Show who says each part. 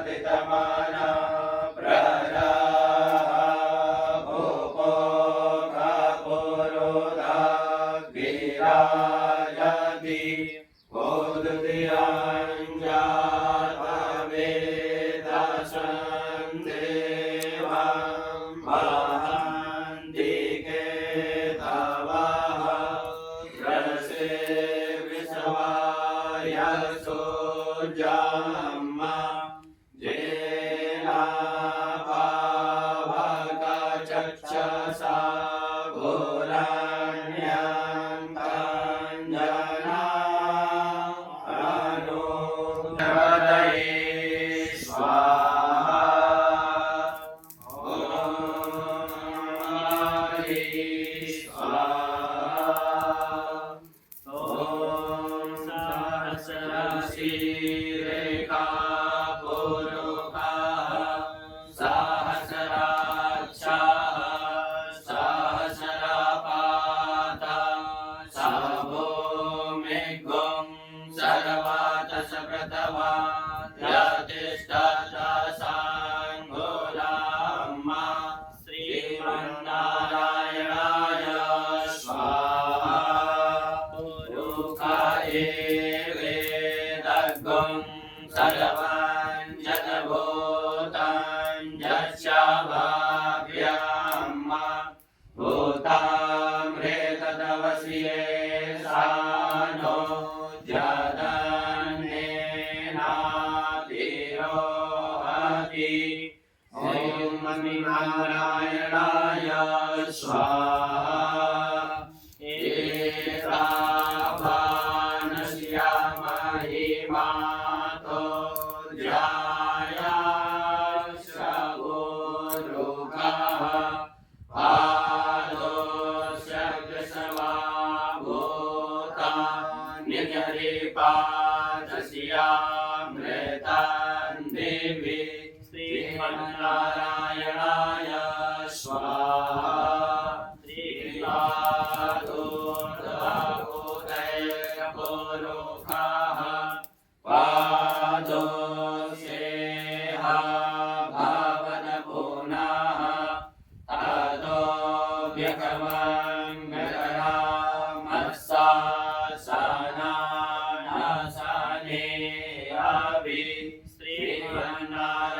Speaker 1: तितमाना प्रजा भूपो पुरोधा विराजति गोदुतियांजातवेदसं देवं महान्ति केतवः रसे विषवाय सोजाम्मा जेना पावकचक्षसा भूरण्यङ्काञ्जना अनुदये स्वाहा ॐ सहस्रशीरेखा पुरुषः सहस्राक्षः सहस्रपाता भूमिगुं सर्वतः प्रतवान् यतिष्ठदशाङ्गुलाम्मा श्रीमन्नारायणाय स्वाहा पुरुषाये वेदगुं सर्वं जगभूतं यस्य भाव्यम्मा भूतामृतदवस्ये सानो जदन्नेनातिरोहति ॐ नारायणाय स्वाहा एतावानस्य महिमातो जायास्य गुरुकः पादोस्य कृशवाभूता निजरिपादस्यामृतान् देवी श्रीमन्नारायणाय स्वाहा श्रीपादोदयपुरुषः पादोसेहा भावनपुनः ततो व्यगमङ्गलरामस्सासनानासने अभि श्रीमन्नारायणाय